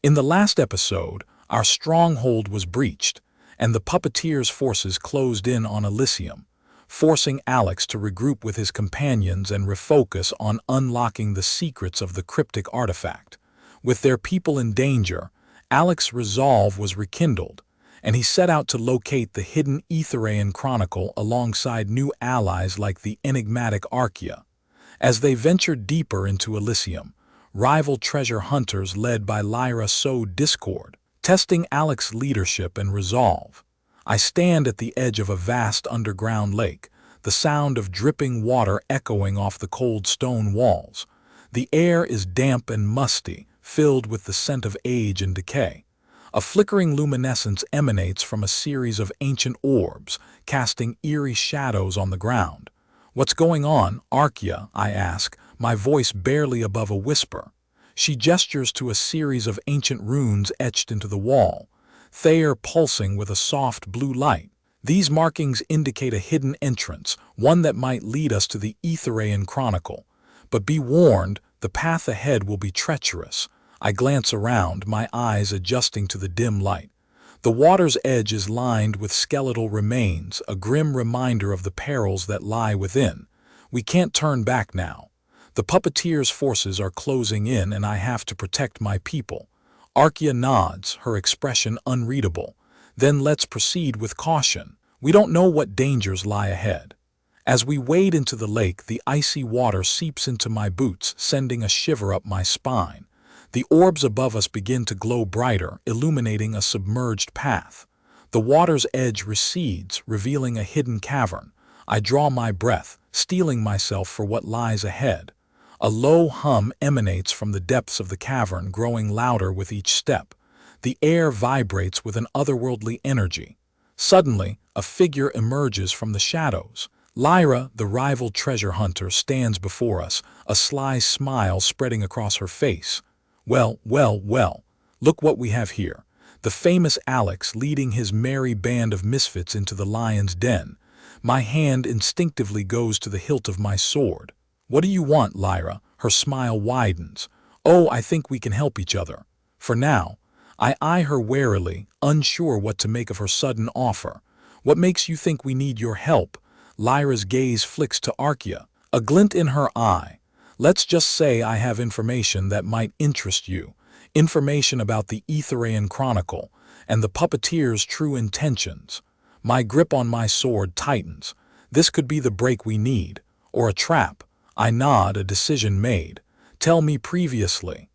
In the last episode, our stronghold was breached, and the Puppeteer's forces closed in on Elysium, forcing Alex to regroup with his companions and refocus on unlocking the secrets of the cryptic artifact. With their people in danger, Alex's resolve was rekindled, and he set out to locate the hidden Aethereian chronicle alongside new allies like the enigmatic Archaea. As they ventured deeper into Elysium, rival treasure hunters led by Lyra sowed discord, testing Alex's leadership and resolve. I stand at the edge of a vast underground lake, the sound of dripping water echoing off the cold stone walls. The air is damp and musty, filled with the scent of age and decay. A flickering luminescence emanates from a series of ancient orbs, casting eerie shadows on the ground. "What's going on, Archaea?" I ask, my voice barely above a whisper. She gestures to a series of ancient runes etched into the wall, Thayer pulsing with a soft blue light. These markings indicate a hidden entrance, one that might lead us to the Aethereian chronicle. But be warned, the path ahead will be treacherous. I glance around, my eyes adjusting to the dim light. The water's edge is lined with skeletal remains, a grim reminder of the perils that lie within. We can't turn back now. The Puppeteer's forces are closing in, and I have to protect my people. Archaea nods, her expression unreadable. Then let's proceed with caution. We don't know what dangers lie ahead. As we wade into the lake, the icy water seeps into my boots, sending a shiver up my spine. The orbs above us begin to glow brighter, illuminating a submerged path. The water's edge recedes, revealing a hidden cavern. I draw my breath, steeling myself for what lies ahead. A low hum emanates from the depths of the cavern, growing louder with each step. The air vibrates with an otherworldly energy. Suddenly, a figure emerges from the shadows. Lyra, the rival treasure hunter, stands before us, a sly smile spreading across her face. Well, look what we have here. The famous Alex leading his merry band of misfits into the lion's den. My hand instinctively goes to the hilt of my sword. "What do you want, Lyra?" Her smile widens. "Oh, I think we can help each other." For now, I eye her warily, unsure what to make of her sudden offer. "What makes you think we need your help?" Lyra's gaze flicks to Archaea, a glint in her eye. "Let's just say I have information that might interest you. Information about the Aethereian chronicle and the Puppeteer's true intentions." My grip on my sword tightens. This could be the break we need, or a trap. I nod, a decision made. "Tell me previously."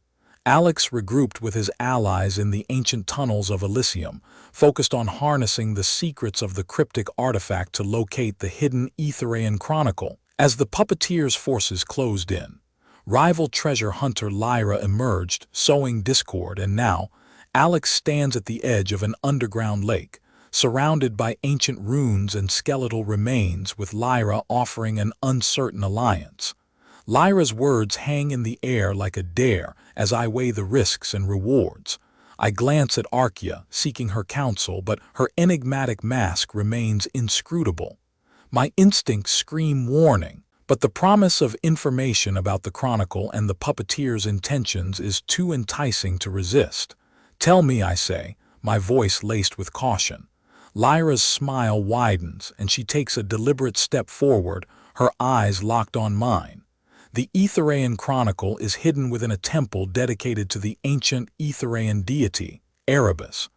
Alex regrouped with his allies in the ancient tunnels of Elysium, focused on harnessing the secrets of the cryptic artifact to locate the hidden Aethereian chronicle. As the Puppeteer's forces closed in, rival treasure hunter Lyra emerged, sowing discord, and now Alex stands at the edge of an underground lake, surrounded by ancient runes and skeletal remains, with Lyra offering an uncertain alliance. Lyra's words hang in the air like a dare as I weigh the risks and rewards. I glance at Archaea, seeking her counsel, but her enigmatic mask remains inscrutable. My instincts scream warning, but the promise of information about the chronicle and the Puppeteer's intentions is too enticing to resist. "Tell me," I say, my voice laced with caution. Lyra's smile widens, and she takes a deliberate step forward, her eyes locked on mine. The Aethereian chronicle is hidden within a temple dedicated to the ancient Aethereian deity, Erebus.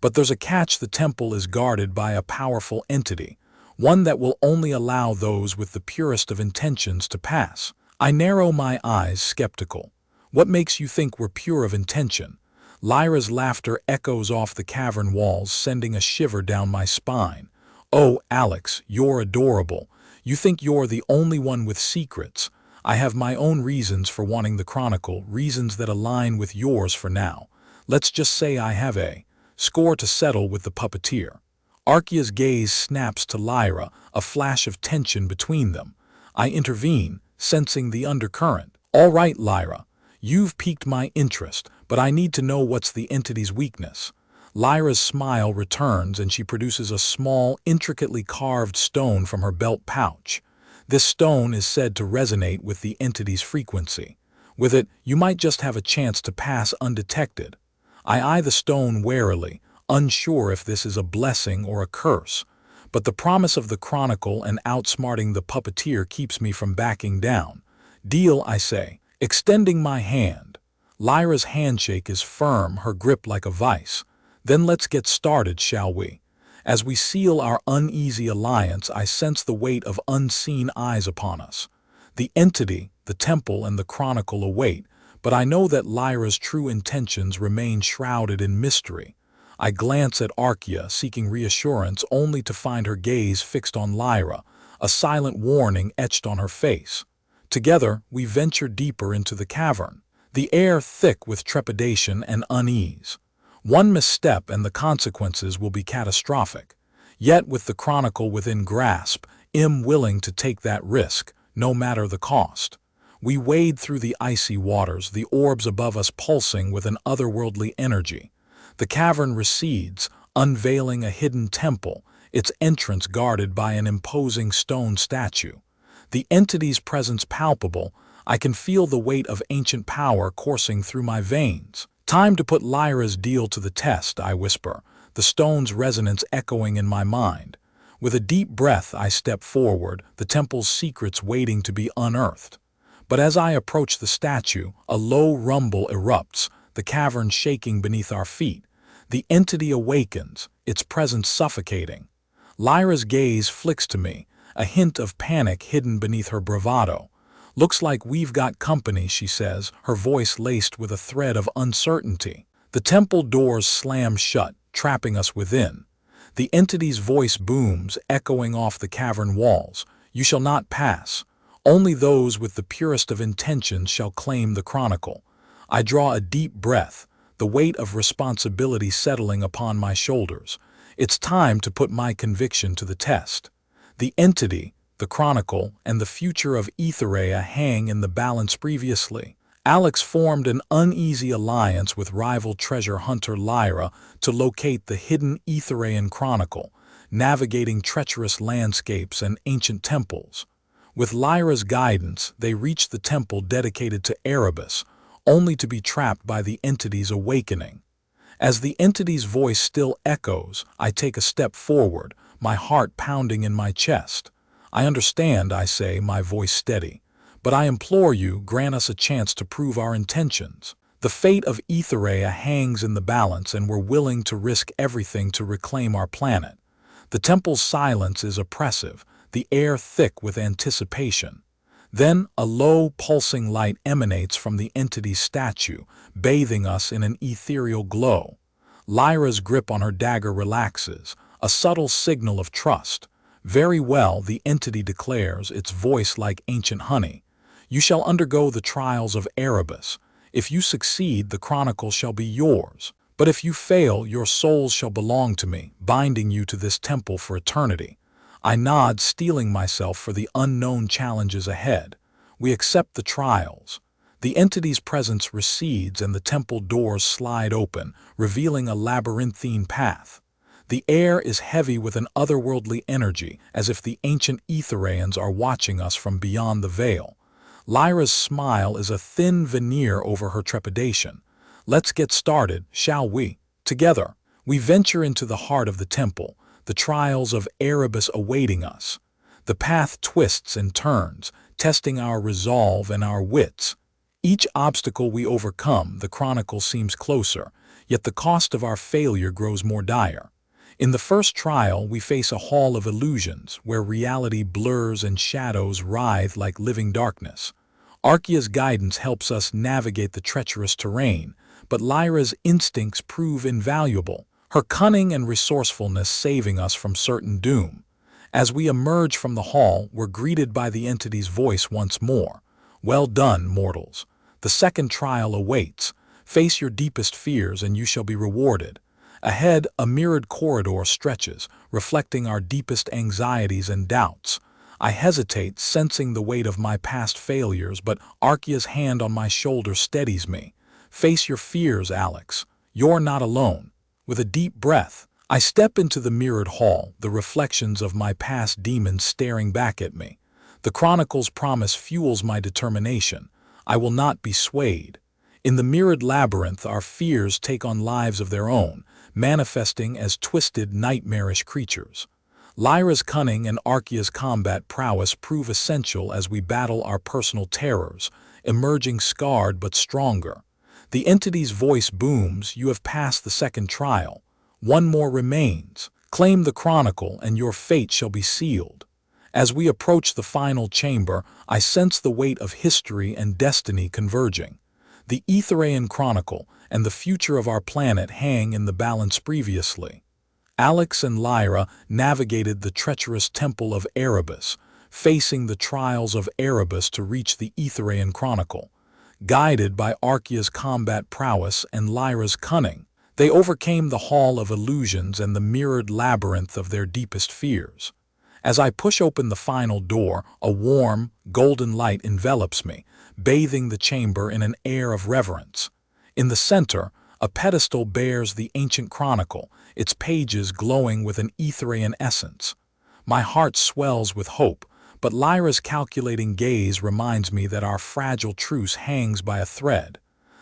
But there's a catch: the temple is guarded by a powerful entity, one that will only allow those with the purest of intentions to pass. I narrow my eyes, skeptical. "What makes you think we're pure of intention?" Lyra's laughter echoes off the cavern walls, sending a shiver down my spine. "Oh, Alex, you're adorable. You think you're the only one with secrets. I have my own reasons for wanting the chronicle, reasons that align with yours for now. Let's just say I have a score to settle with the Puppeteer." Archaea's gaze snaps to Lyra, a flash of tension between them. I intervene, sensing the undercurrent. "All right, Lyra. You've piqued my interest, but I need to know what's the entity's weakness." Lyra's smile returns, and she produces a small, intricately carved stone from her belt pouch. This stone is said to resonate with the entity's frequency. With it, you might just have a chance to pass undetected. I eye the stone warily, unsure if this is a blessing or a curse. But the promise of the chronicle and outsmarting the puppeteer keeps me from backing down. Deal, I say, extending my hand. Lyra's handshake is firm, her grip like a vice. Then let's get started, shall we? As we seal our uneasy alliance, I sense the weight of unseen eyes upon us. The entity, the temple, and the chronicle await, but I know that Lyra's true intentions remain shrouded in mystery. I glance at Archaea, seeking reassurance, only to find her gaze fixed on Lyra, a silent warning etched on her face. Together, we venture deeper into the cavern, the air thick with trepidation and unease. One misstep and the consequences will be catastrophic. Yet with the chronicle within grasp, willing to take that risk, no matter the cost. We wade through the icy waters, the orbs above us pulsing with an otherworldly energy. The cavern recedes, unveiling a hidden temple, its entrance guarded by an imposing stone statue. The entity's presence palpable, I can feel the weight of ancient power coursing through my veins. Time to put Lyra's deal to the test, I whisper, the stone's resonance echoing in my mind. With a deep breath I step forward, the temple's secrets waiting to be unearthed. But as I approach the statue, a low rumble erupts, the cavern shaking beneath our feet. The entity awakens, its presence suffocating. Lyra's gaze flicks to me, a hint of panic hidden beneath her bravado. "Looks like we've got company," she says, her voice laced with a thread of uncertainty. The temple doors slam shut, trapping us within. The entity's voice booms, echoing off the cavern walls. "You shall not pass. Only those with the purest of intentions shall claim the chronicle." I draw a deep breath, the weight of responsibility settling upon my shoulders. It's time to put my conviction to the test. The entity, the chronicle, and the future of Aethereian hang in the balance. Previously, Alex formed an uneasy alliance with rival treasure hunter Lyra to locate the hidden Aethereian chronicle, navigating treacherous landscapes and ancient temples. With Lyra's guidance, they reached the temple dedicated to Erebus, only to be trapped by the entity's awakening. As the entity's voice still echoes, I take a step forward, my heart pounding in my chest. "I understand," I say, my voice steady. "But I implore you, grant us a chance to prove our intentions. The fate of Aethereian hangs in the balance, and we're willing to risk everything to reclaim our planet." The temple's silence is oppressive, the air thick with anticipation. Then a low, pulsing light emanates from the entity's statue, bathing us in an ethereal glow. Lyra's grip on her dagger relaxes, a subtle signal of trust. "Very well," the entity declares, its voice like ancient honey. "You shall undergo the trials of Erebus. If you succeed, the chronicle shall be yours. But if you fail, your souls shall belong to me, binding you to this temple for eternity." I nod, steeling myself for the unknown challenges ahead. We accept the trials. The entity's presence recedes and the temple doors slide open, revealing a labyrinthine path. The air is heavy with an otherworldly energy, as if the ancient Aethereians are watching us from beyond the veil. Lyra's smile is a thin veneer over her trepidation. "Let's get started, shall we?" Together, we venture into the heart of the temple, the trials of Erebus awaiting us. The path twists and turns, testing our resolve and our wits. Each obstacle we overcome, the chronicle seems closer, yet the cost of our failure grows more dire. In the first trial, we face a hall of illusions, where reality blurs and shadows writhe like living darkness. Archaea's guidance helps us navigate the treacherous terrain, but Lyra's instincts prove invaluable, her cunning and resourcefulness saving us from certain doom. As we emerge from the hall, we're greeted by the entity's voice once more. "Well done, mortals. The second trial awaits. Face your deepest fears and you shall be rewarded." Ahead, a mirrored corridor stretches, reflecting our deepest anxieties and doubts. I hesitate, sensing the weight of my past failures, but Archaea's hand on my shoulder steadies me. "Face your fears, Alex. You're not alone." With a deep breath, I step into the mirrored hall, the reflections of my past demons staring back at me. The chronicle's promise fuels my determination. I will not be swayed. In the mirrored labyrinth, our fears take on lives of their own, manifesting as twisted, nightmarish creatures. Lyra's cunning and Archaea's combat prowess prove essential as we battle our personal terrors, emerging scarred but stronger. The entity's voice booms, "You have passed the second trial. One more remains. Claim the chronicle and your fate shall be sealed." As we approach the final chamber, I sense the weight of history and destiny converging. The Aethereian chronicle and the future of our planet hang in the balance previously. Alex and Lyra navigated the treacherous temple of Erebus, facing the trials of Erebus to reach the Aethereian chronicle. Guided by Archaea's combat prowess and Lyra's cunning, they overcame the Hall of Illusions and the mirrored labyrinth of their deepest fears. As I push open the final door, a warm, golden light envelops me, bathing the chamber in an air of reverence. In the center, a pedestal bears the ancient chronicle, its pages glowing with an Aethereian essence. My heart swells with hope, but Lyra's calculating gaze reminds me that our fragile truce hangs by a thread.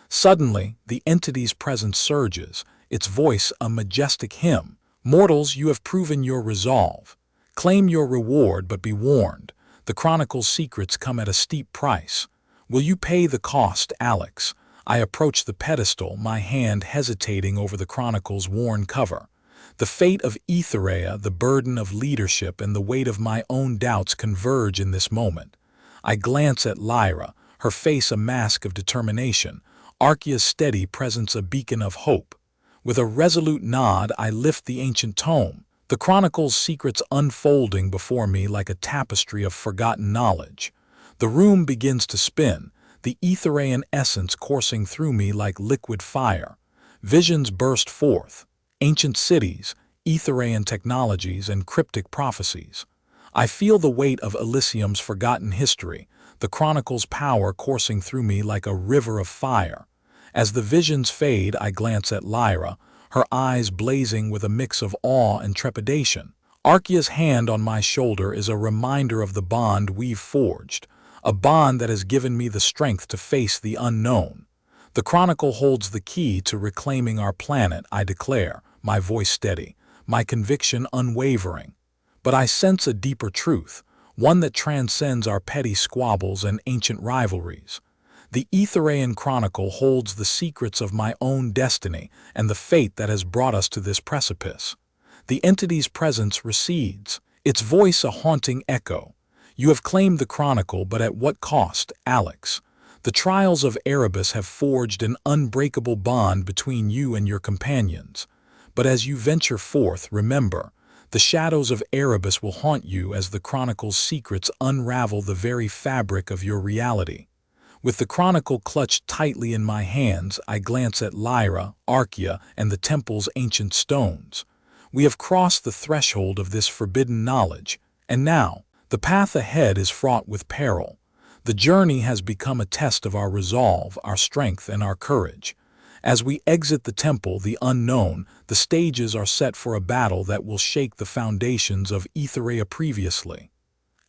Suddenly, the entity's presence surges, its voice a majestic hymn. "Mortals, you have proven your resolve. Claim your reward, but be warned. The chronicle's secrets come at a steep price. Will you pay the cost, Alex?" I approach the pedestal, my hand hesitating over the chronicle's worn cover. The fate of Aetherea, the burden of leadership, and the weight of my own doubts converge in this moment. I glance at Lyra, her face a mask of determination, Archaea's steady presence a beacon of hope. With a resolute nod, I lift the ancient tome, the chronicle's secrets unfolding before me like a tapestry of forgotten knowledge. The room begins to spin, the Aethereian essence coursing through me like liquid fire. Visions burst forth, ancient cities, Aethereian technologies, and cryptic prophecies. I feel the weight of Elysium's forgotten history, the chronicle's power coursing through me like a river of fire. As the visions fade, I glance at Lyra, her eyes blazing with a mix of awe and trepidation. Archaea's hand on my shoulder is a reminder of the bond we've forged, a bond that has given me the strength to face the unknown. The chronicle holds the key to reclaiming our planet, I declare, my voice steady, my conviction unwavering. But I sense a deeper truth, one that transcends our petty squabbles and ancient rivalries. The Aethereian chronicle holds the secrets of my own destiny and the fate that has brought us to this precipice. The entity's presence recedes, its voice a haunting echo. "You have claimed the chronicle, but at what cost, Alex? The trials of Erebus have forged an unbreakable bond between you and your companions. But as you venture forth, remember, the shadows of Erebus will haunt you as the chronicle's secrets unravel the very fabric of your reality." With the chronicle clutched tightly in my hands, I glance at Lyra, Archaea, and the temple's ancient stones. We have crossed the threshold of this forbidden knowledge, and now, the path ahead is fraught with peril. The journey has become a test of our resolve, our strength, and our courage. As we exit the temple, the unknown, the stages are set for a battle that will shake the foundations of Aetherea previously.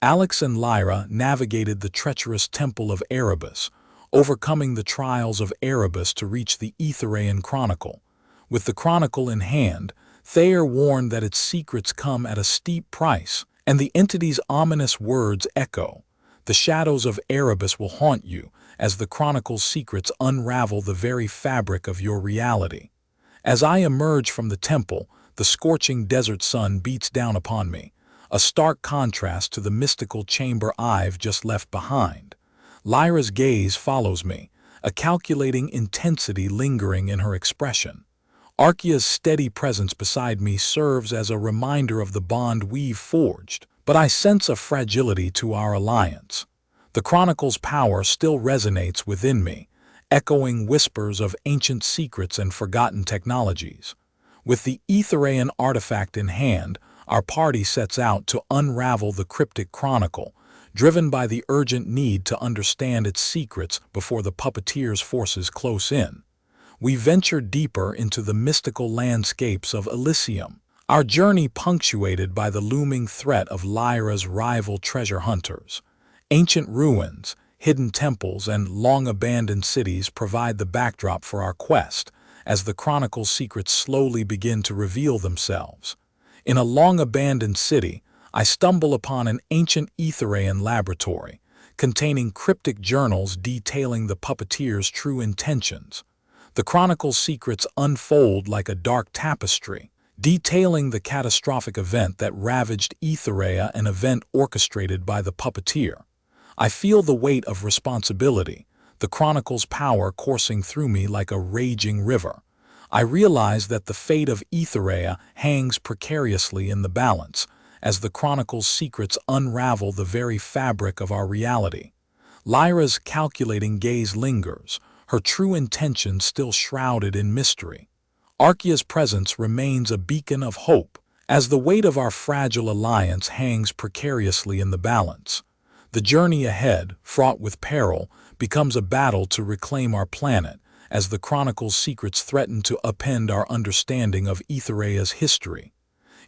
Alex and Lyra navigated the treacherous temple of Erebus, overcoming the trials of Erebus to reach the Aethereian chronicle. With the chronicle in hand, Thayer warned that its secrets come at a steep price, and the entity's ominous words echo. "The shadows of Erebus will haunt you, as the chronicle's secrets unravel the very fabric of your reality." As I emerge from the temple, the scorching desert sun beats down upon me, a stark contrast to the mystical chamber I've just left behind. Lyra's gaze follows me, a calculating intensity lingering in her expression. Archaea's steady presence beside me serves as a reminder of the bond we've forged, but I sense a fragility to our alliance. The chronicle's power still resonates within me, echoing whispers of ancient secrets and forgotten technologies. With the Aethereian artifact in hand, our party sets out to unravel the cryptic chronicle, driven by the urgent need to understand its secrets before the Puppeteer's forces close in. We venture deeper into the mystical landscapes of Elysium, our journey punctuated by the looming threat of Lyra's rival treasure hunters. Ancient ruins, hidden temples, and long-abandoned cities provide the backdrop for our quest, as the chronicle's secrets slowly begin to reveal themselves. In a long-abandoned city, I stumble upon an ancient Aethereian laboratory, containing cryptic journals detailing the puppeteer's true intentions. The chronicle's secrets unfold like a dark tapestry, detailing the catastrophic event that ravaged Aetherea, an event orchestrated by the puppeteer. I feel the weight of responsibility, the chronicle's power coursing through me like a raging river. I realize that the fate of Aetherea hangs precariously in the balance, as the chronicle's secrets unravel the very fabric of our reality. Lyra's calculating gaze lingers, her true intentions still shrouded in mystery. Archaea's presence remains a beacon of hope, as the weight of our fragile alliance hangs precariously in the balance. The journey ahead, fraught with peril, becomes a battle to reclaim our planet, as the chronicle's secrets threaten to upend our understanding of Aetherea's history.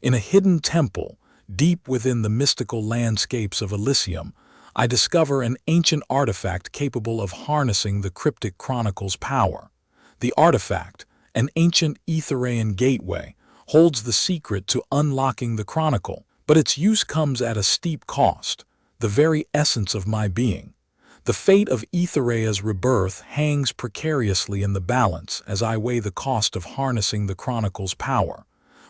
In a hidden temple, deep within the mystical landscapes of Elysium, I discover an ancient artifact capable of harnessing the cryptic chronicle's power. The artifact, an ancient Aethereian gateway, holds the secret to unlocking the chronicle, but its use comes at a steep cost, the very essence of my being. The fate of Aetherea's rebirth hangs precariously in the balance as I weigh the cost of harnessing the chronicle's power.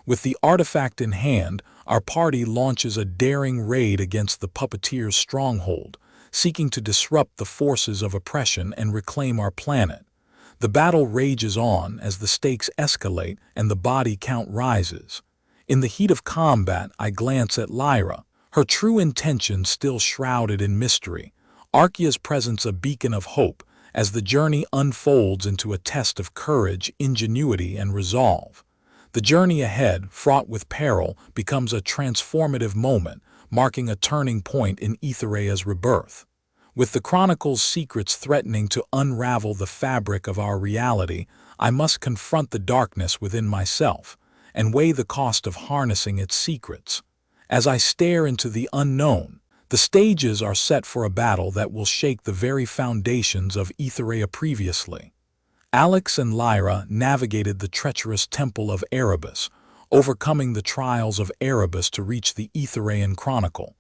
With the artifact in hand, our party launches a daring raid against the puppeteer's stronghold, seeking to disrupt the forces of oppression and reclaim our planet. The battle rages on as the stakes escalate and the body count rises. In the heat of combat, I glance at Lyra, her true intentions still shrouded in mystery, Archaea's presence a beacon of hope as the journey unfolds into a test of courage, ingenuity, and resolve. The journey ahead, fraught with peril, becomes a transformative moment, marking a turning point in Aetherea's rebirth. With the chronicle's secrets threatening to unravel the fabric of our reality, I must confront the darkness within myself and weigh the cost of harnessing its secrets. As I stare into the unknown, the stages are set for a battle that will shake the very foundations of Aetherea previously. Alex and Lyra navigated the treacherous temple of Erebus, overcoming the trials of Erebus to reach the Aethereian chronicle.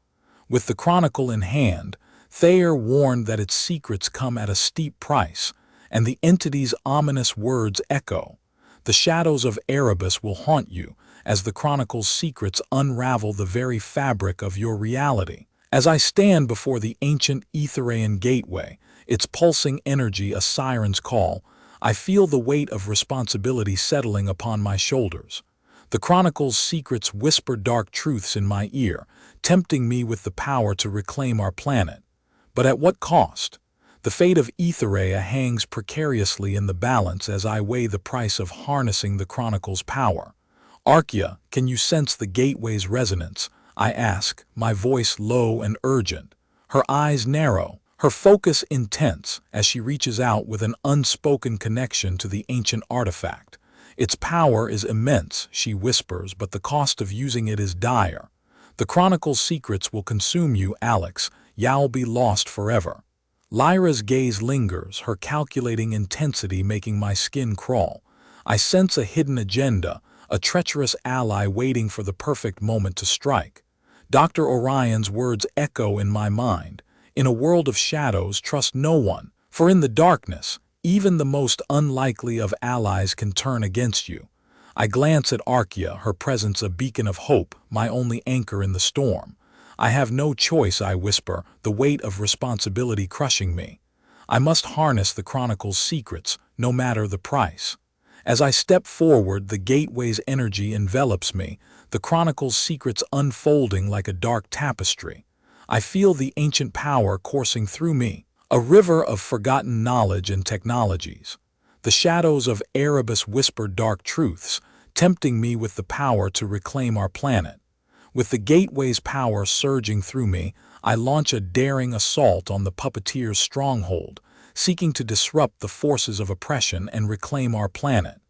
With the chronicle in hand, Thayer warned that its secrets come at a steep price, and the entity's ominous words echo. The shadows of Erebus will haunt you, as the chronicle's secrets unravel the very fabric of your reality. As I stand before the ancient Aethereian gateway, its pulsing energy a siren's call, I feel the weight of responsibility settling upon my shoulders. The chronicle's secrets whisper dark truths in my ear, tempting me with the power to reclaim our planet. But at what cost? The fate of Aetherea hangs precariously in the balance as I weigh the price of harnessing the chronicle's power. Archaea, can you sense the gateway's resonance? I ask, my voice low and urgent. Her eyes narrow, her focus intense, as she reaches out with an unspoken connection to the ancient artifact. Its power is immense, she whispers, but the cost of using it is dire. The chronicle's secrets will consume you, Alex. You'll be lost forever. Lyra's gaze lingers, her calculating intensity making my skin crawl. I sense a hidden agenda, a treacherous ally waiting for the perfect moment to strike. Dr. Orion's words echo in my mind. In a world of shadows, trust no one, for in the darkness, even the most unlikely of allies can turn against you. I glance at Archaea, her presence a beacon of hope, my only anchor in the storm. I have no choice, I whisper, the weight of responsibility crushing me. I must harness the chronicle's secrets, no matter the price. As I step forward, the gateway's energy envelops me, the chronicle's secrets unfolding like a dark tapestry. I feel the ancient power coursing through me, a river of forgotten knowledge and technologies. The shadows of Erebus whisper dark truths, tempting me with the power to reclaim our planet. With the gateway's power surging through me, I launch a daring assault on the puppeteer's stronghold, seeking to disrupt the forces of oppression and reclaim our planet.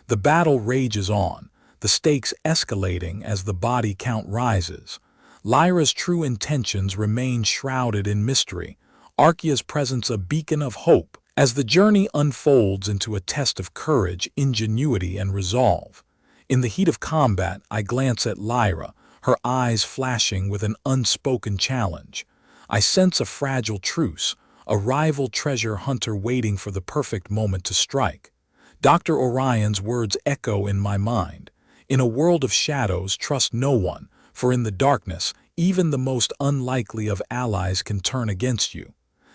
The battle rages on, the stakes escalating as the body count rises. Lyra's true intentions remain shrouded in mystery, Archaea's presence a beacon of hope. As the journey unfolds into a test of courage, ingenuity, and resolve, in the heat of combat, I glance at Lyra, her eyes flashing with an unspoken challenge. I sense a fragile truce, a rival treasure hunter waiting for the perfect moment to strike. Dr. Orion's words echo in my mind. In a world of shadows, trust no one, for in the darkness, even the most unlikely of allies can turn against you.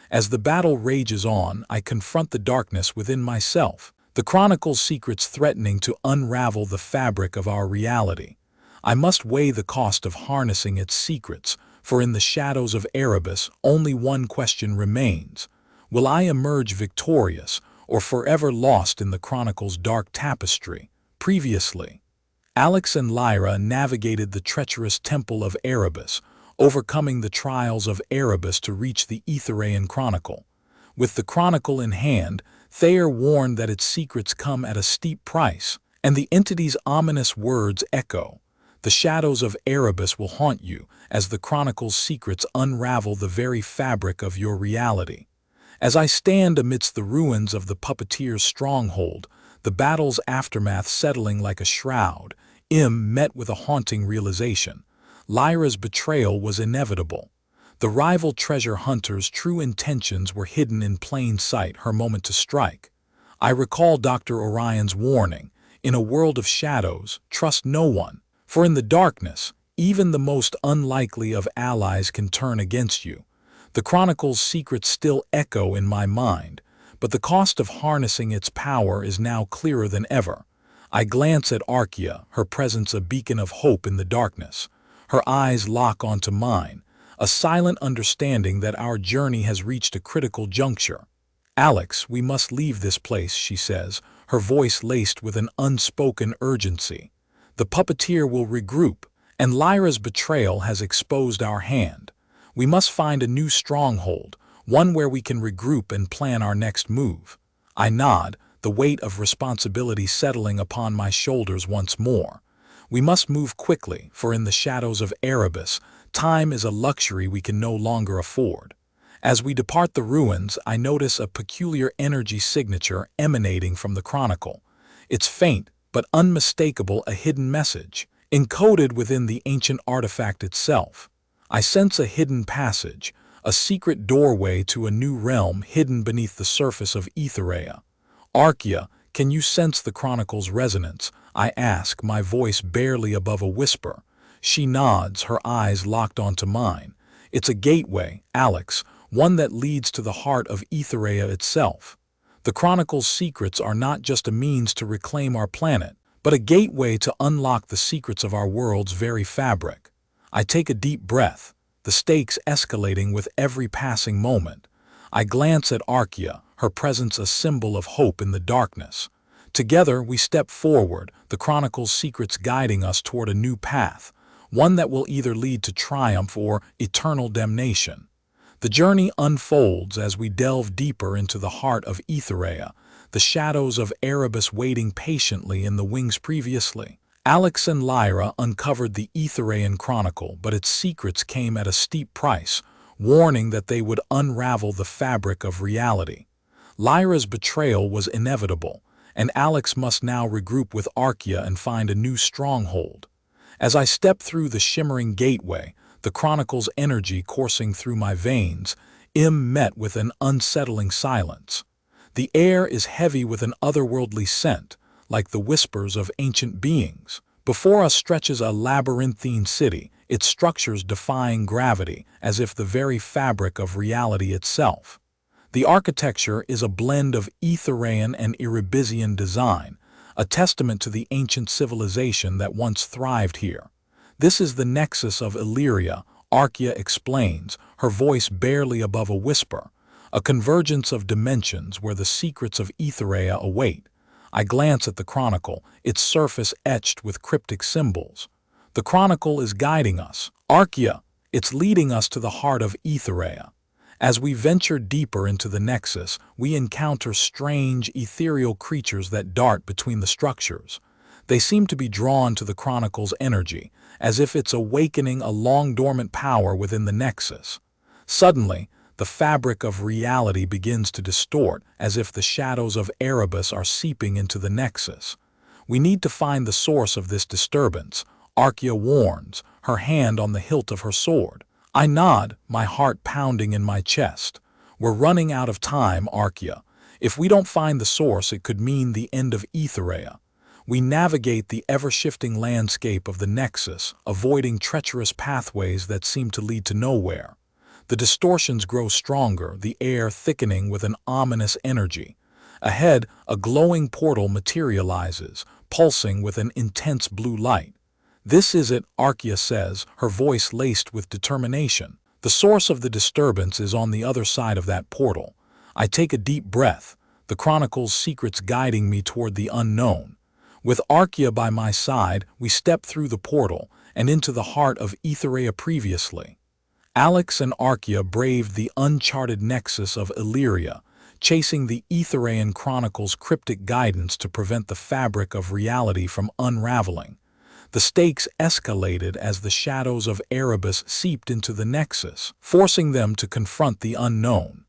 As the battle rages on, I confront the darkness within myself, the chronicle's secrets threatening to unravel the fabric of our reality. I must weigh the cost of harnessing its secrets, for in the shadows of Erebus, only one question remains. Will I emerge victorious, or forever lost in the chronicle's dark tapestry? Previously, Alex and Lyra navigated the treacherous temple of Erebus, overcoming the trials of Erebus to reach the Aethereian chronicle. With the chronicle in hand, Thayer warned that its secrets come at a steep price, and the entity's ominous words echo. The shadows of Erebus will haunt you as the chronicle's secrets unravel the very fabric of your reality. As I stand amidst the ruins of the Puppeteer's stronghold, the battle's aftermath settling like a shroud, met with a haunting realization. Lyra's betrayal was inevitable. The rival treasure hunter's true intentions were hidden in plain sight, her moment to strike. I recall Dr. Orion's warning, in a world of shadows, trust no one, for in the darkness, even the most unlikely of allies can turn against you. The chronicle's secrets still echo in my mind, but the cost of harnessing its power is now clearer than ever. I glance at Archaea, her presence a beacon of hope in the darkness. Her eyes lock onto mine, a silent understanding that our journey has reached a critical juncture. Alex, we must leave this place, she says, her voice laced with an unspoken urgency. The Puppeteer will regroup, and Lyra's betrayal has exposed our hand. We must find a new stronghold, one where we can regroup and plan our next move. I nod, the weight of responsibility settling upon my shoulders once more. We must move quickly, for in the shadows of Erebus, time is a luxury we can no longer afford. As we depart the ruins, I notice a peculiar energy signature emanating from the chronicle. It's faint, but unmistakable, a hidden message, encoded within the ancient artifact itself. I sense a hidden passage, a secret doorway to a new realm hidden beneath the surface of Aetherea. Archaea, can you sense the chronicle's resonance? I ask, my voice barely above a whisper. She nods, her eyes locked onto mine. It's a gateway, Alex, one that leads to the heart of Aetherea itself. The chronicle's secrets are not just a means to reclaim our planet, but a gateway to unlock the secrets of our world's very fabric. I take a deep breath, the stakes escalating with every passing moment. I glance at Archaea, her presence a symbol of hope in the darkness. Together we step forward, the chronicle's secrets guiding us toward a new path, one that will either lead to triumph or eternal damnation. The journey unfolds as we delve deeper into the heart of Aetherea, the shadows of Erebus waiting patiently in the wings. Previously, Alex and Lyra uncovered the Aethereian chronicle, but its secrets came at a steep price, warning that they would unravel the fabric of reality. Lyra's betrayal was inevitable, and Alex must now regroup with Archaea and find a new stronghold. As I step through the shimmering gateway, the chronicle's energy coursing through my veins, met with an unsettling silence. The air is heavy with an otherworldly scent, like the whispers of ancient beings. Before us stretches a labyrinthine city, its structures defying gravity, as if the very fabric of reality itself. The architecture is a blend of Aethereian and Erebisian design, a testament to the ancient civilization that once thrived here. This is the nexus of Illyria, Archaea explains, her voice barely above a whisper, a convergence of dimensions where the secrets of Aetherea await. I glance at the chronicle, its surface etched with cryptic symbols. The chronicle is guiding us. Archaea, it's leading us to the heart of Aetherea. As we venture deeper into the nexus, we encounter strange, ethereal creatures that dart between the structures. They seem to be drawn to the chronicle's energy, as if it's awakening a long-dormant power within the nexus. Suddenly, the fabric of reality begins to distort, as if the shadows of Erebus are seeping into the nexus. We need to find the source of this disturbance, Archaea warns, her hand on the hilt of her sword. I nod, my heart pounding in my chest. We're running out of time, Archaea. If we don't find the source, it could mean the end of Aetherea. We navigate the ever-shifting landscape of the Nexus, avoiding treacherous pathways that seem to lead to nowhere. The distortions grow stronger, the air thickening with an ominous energy. Ahead, a glowing portal materializes, pulsing with an intense blue light. "This is it," Archaea says, her voice laced with determination. "The source of the disturbance is on the other side of that portal." I take a deep breath, the chronicle's secrets guiding me toward the unknown. With Archaea by my side, we step through the portal and into the heart of Aetherea previously. Alex and Archaea braved the uncharted nexus of Elysium, chasing the Aethereian chronicle's cryptic guidance to prevent the fabric of reality from unraveling. The stakes escalated as the shadows of Erebus seeped into the nexus, forcing them to confront the unknown.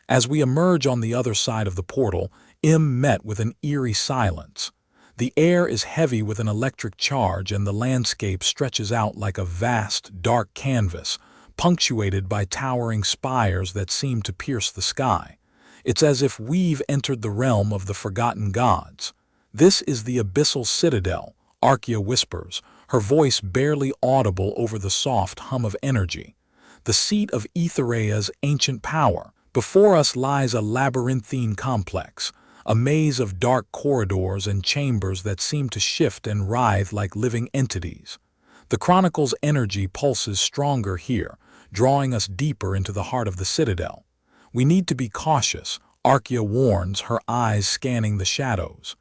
As we emerge on the other side of the portal, met with an eerie silence. The air is heavy with an electric charge, and the landscape stretches out like a vast, dark canvas, punctuated by towering spires that seem to pierce the sky. It's as if we've entered the realm of the forgotten gods. "This is the abyssal citadel," Archaea whispers, her voice barely audible over the soft hum of energy. "The seat of Aetherea's ancient power. Before us lies a labyrinthine complex, a maze of dark corridors and chambers that seem to shift and writhe like living entities. The chronicle's energy pulses stronger here, drawing us deeper into the heart of the citadel. We need to be cautious," Archaea warns, her eyes scanning the shadows.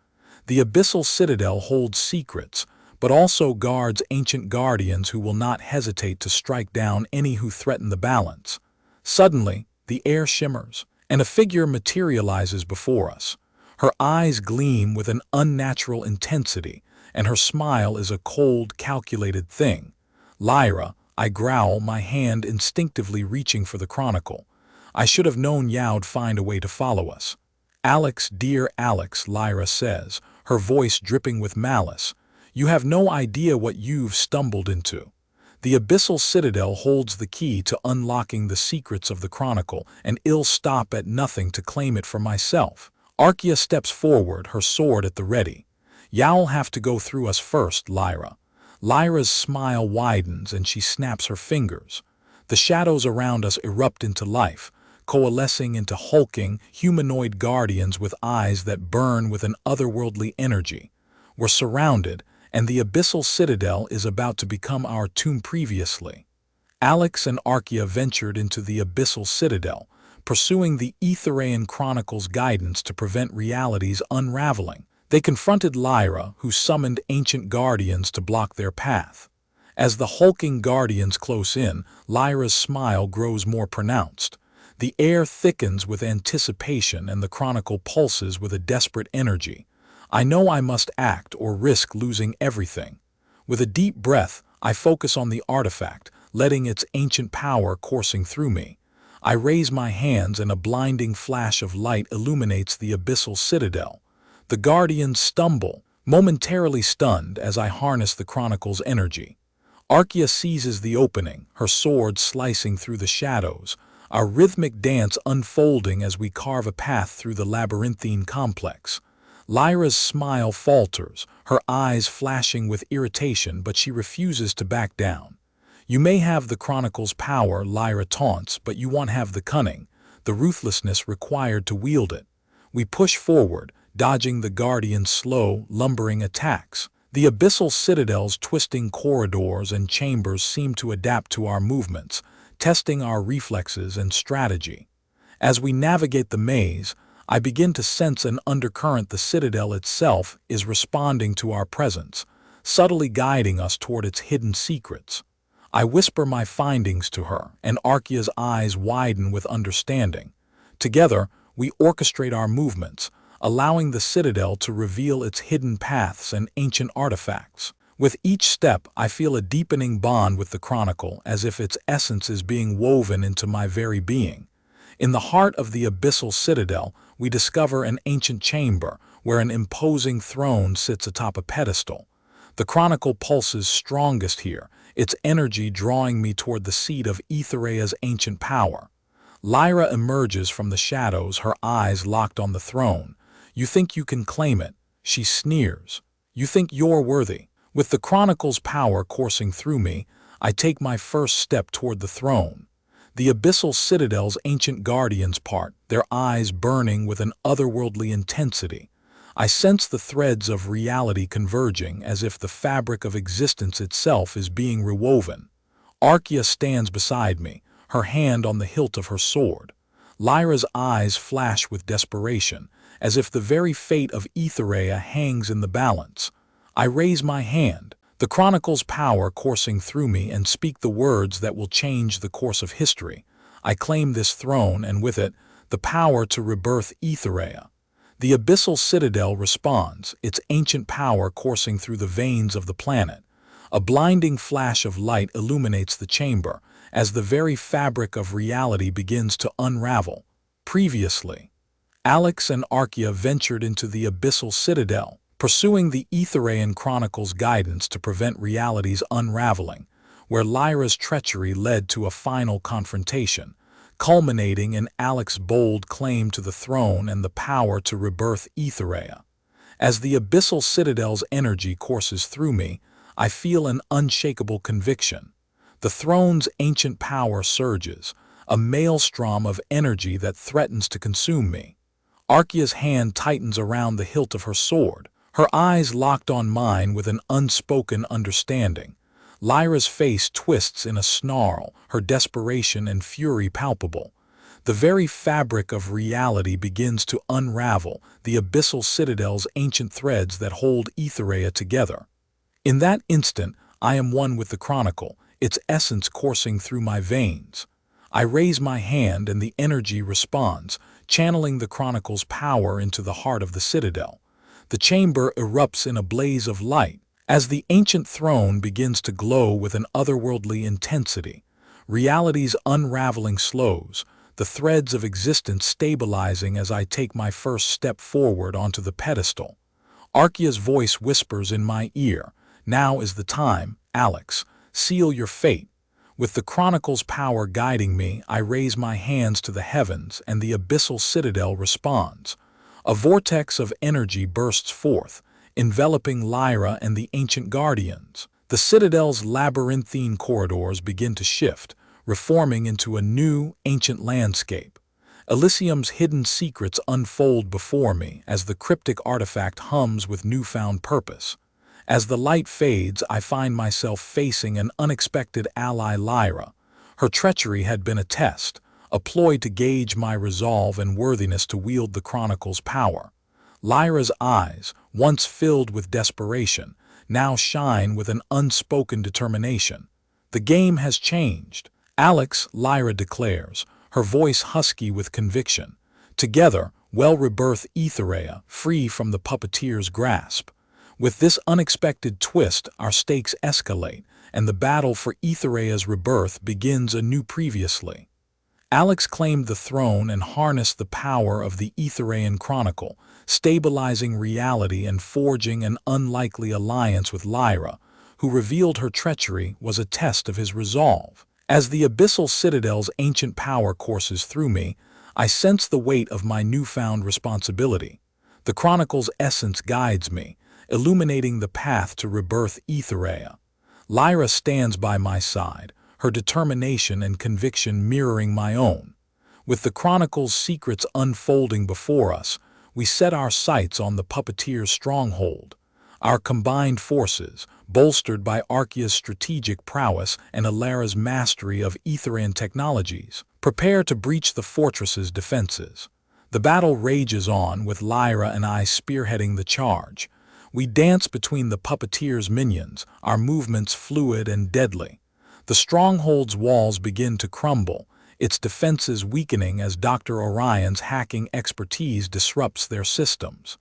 The abyssal citadel holds secrets, but also guards ancient guardians who will not hesitate to strike down any who threaten the balance. Suddenly, the air shimmers, and a figure materializes before us. Her eyes gleam with an unnatural intensity, and her smile is a cold, calculated thing. "Lyra," I growl, my hand instinctively reaching for the chronicle. "I should have known Yao'd find a way to follow us." "Alex, dear Alex," Lyra says, her voice dripping with malice, "you have no idea what you've stumbled into. The abyssal citadel holds the key to unlocking the secrets of the chronicle, and I'll stop at nothing to claim it for myself." Archaea steps forward, her sword at the ready. "Yao'll have to go through us first, Lyra." Lyra's smile widens and she snaps her fingers. The shadows around us erupt into life, coalescing into hulking, humanoid guardians with eyes that burn with an otherworldly energy. We're surrounded, and the abyssal citadel is about to become our tomb previously. Alex and Archaea ventured into the abyssal citadel, pursuing the Aethereian chronicle's guidance to prevent reality's unraveling. They confronted Lyra, who summoned ancient guardians to block their path. As the hulking guardians close in, Lyra's smile grows more pronounced. The air thickens with anticipation and the chronicle pulses with a desperate energy. I know I must act or risk losing everything. With a deep breath, I focus on the artifact, letting its ancient power coursing through me. I raise my hands and a blinding flash of light illuminates the abyssal citadel. The guardians stumble, momentarily stunned as I harness the chronicle's energy. Archaea seizes the opening, her sword slicing through the shadows, a rhythmic dance unfolding as we carve a path through the labyrinthine complex. Lyra's smile falters, her eyes flashing with irritation, but she refuses to back down. "You may have the chronicle's power," Lyra taunts, "but you won't have the cunning, the ruthlessness required to wield it." We push forward, dodging the guardian's slow, lumbering attacks. The abyssal citadel's twisting corridors and chambers seem to adapt to our movements, testing our reflexes and strategy. As we navigate the maze, I begin to sense an undercurrent. The citadel itself is responding to our presence, subtly guiding us toward its hidden secrets. I whisper my findings to her, and Archaea's eyes widen with understanding. Together, we orchestrate our movements, allowing the citadel to reveal its hidden paths and ancient artifacts. With each step, I feel a deepening bond with the chronicle, as if its essence is being woven into my very being. In the heart of the abyssal citadel, we discover an ancient chamber where an imposing throne sits atop a pedestal. The chronicle pulses strongest here, its energy drawing me toward the seat of Aethereia's ancient power. Lyra emerges from the shadows, her eyes locked on the throne. "You think you can claim it?" she sneers. "You think you're worthy?" With the chronicle's power coursing through me, I take my first step toward the throne. The abyssal citadel's ancient guardians part, their eyes burning with an otherworldly intensity. I sense the threads of reality converging, as if the fabric of existence itself is being rewoven. Archaea stands beside me, her hand on the hilt of her sword. Lyra's eyes flash with desperation, as if the very fate of Aethereia hangs in the balance. I raise my hand, the chronicle's power coursing through me, and speak the words that will change the course of history. I claim this throne, and with it, the power to rebirth Aethereia. The abyssal citadel responds, its ancient power coursing through the veins of the planet. A blinding flash of light illuminates the chamber, as the very fabric of reality begins to unravel. Previously, Alex and Archaea ventured into the abyssal citadel, pursuing the Aethereian chronicle's guidance to prevent reality's unraveling, where Lyra's treachery led to a final confrontation, culminating in Alex's bold claim to the throne and the power to rebirth Aethereia. As the abyssal citadel's energy courses through me, I feel an unshakable conviction. The throne's ancient power surges, a maelstrom of energy that threatens to consume me. Archaea's hand tightens around the hilt of her sword, her eyes locked on mine with an unspoken understanding. Lyra's face twists in a snarl, her desperation and fury palpable. The very fabric of reality begins to unravel, the abyssal citadel's ancient threads that hold Aethereia together. In that instant, I am one with the chronicle, its essence coursing through my veins. I raise my hand and the energy responds, channeling the chronicle's power into the heart of the citadel. The chamber erupts in a blaze of light, as the ancient throne begins to glow with an otherworldly intensity. Reality's unraveling slows, the threads of existence stabilizing as I take my first step forward onto the pedestal. Archaea's voice whispers in my ear, "Now is the time, Alex. Seal your fate." With the chronicle's power guiding me, I raise my hands to the heavens, and the abyssal citadel responds. A vortex of energy bursts forth, enveloping Lyra and the ancient guardians. The citadel's labyrinthine corridors begin to shift, reforming into a new, ancient landscape. Elysium's hidden secrets unfold before me as the cryptic artifact hums with newfound purpose. As the light fades, I find myself facing an unexpected ally, Lyra. Her treachery had been a test, a ploy to gauge my resolve and worthiness to wield the chronicle's power. Lyra's eyes, once filled with desperation, now shine with an unspoken determination. "The game has changed." "Alex," Lyra declares, her voice husky with conviction. "Together, we'll rebirth Aethereia, free from the Puppeteer's grasp." With this unexpected twist, our stakes escalate, and the battle for Aethereia's rebirth begins anew. Previously, Alex claimed the throne and harnessed the power of the Aethereian chronicle, stabilizing reality and forging an unlikely alliance with Lyra, who revealed her treachery was a test of his resolve. As the abyssal citadel's ancient power courses through me, I sense the weight of my newfound responsibility. The chronicle's essence guides me, illuminating the path to rebirth Aethereia. Lyra stands by my side, her determination and conviction mirroring my own. With the chronicle's secrets unfolding before us, we set our sights on the Puppeteer's stronghold. Our combined forces, bolstered by Archaea's strategic prowess and Alara's mastery of Aethereian technologies, prepare to breach the fortress's defenses. The battle rages on, with Lyra and I spearheading the charge. We dance between the Puppeteer's minions, our movements fluid and deadly. The stronghold's walls begin to crumble, its defenses weakening as Dr. Orion's hacking expertise disrupts their systems.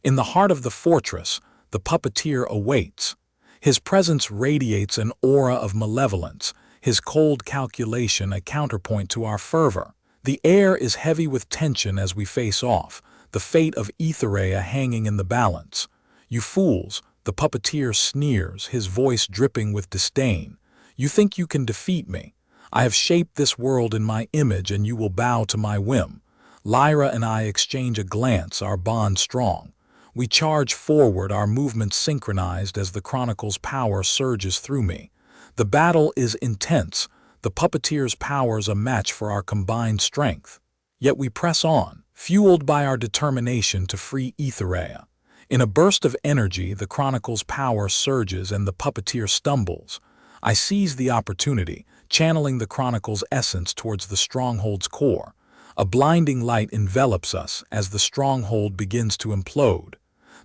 In the heart of the fortress, the Puppeteer awaits. His presence radiates an aura of malevolence, his cold calculation a counterpoint to our fervor. The air is heavy with tension as we face off, the fate of Aethereian hanging in the balance. You fools, the puppeteer sneers, his voice dripping with disdain. You think you can defeat me? I have shaped this world in my image and you will bow to my whim. Lyra and I exchange a glance, our bond strong. We charge forward, our movements synchronized as the chronicle's power surges through me. The battle is intense, the puppeteer's powers a match for our combined strength. Yet we press on, fueled by our determination to free Aethereian. In a burst of energy, the chronicle's power surges and the puppeteer stumbles. I seize the opportunity, channeling the chronicle's essence towards the stronghold's core. A blinding light envelops us as the stronghold begins to implode.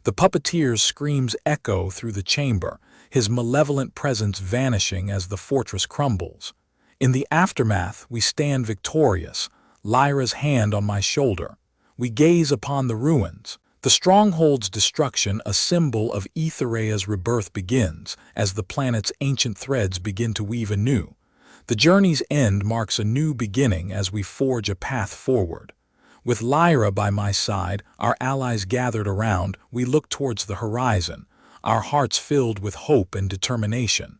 The puppeteer's screams echo through the chamber, his malevolent presence vanishing as the fortress crumbles. In the aftermath, we stand victorious, Lyra's hand on my shoulder. We gaze upon the ruins. The stronghold's destruction, a symbol of Aethereian's rebirth, begins as the planet's ancient threads begin to weave anew. The journey's end marks a new beginning as we forge a path forward. With Lyra by my side, our allies gathered around, we look towards the horizon, our hearts filled with hope and determination.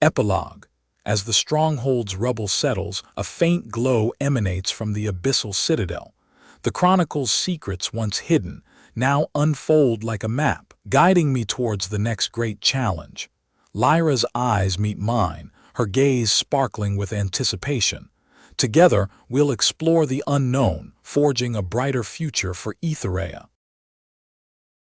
Epilogue. As the stronghold's rubble settles, a faint glow emanates from the abyssal citadel. The chronicle's secrets, once hidden, now unfold like a map, guiding me towards the next great challenge. Lyra's eyes meet mine, her gaze sparkling with anticipation. Together, we'll explore the unknown, forging a brighter future for Aethereian.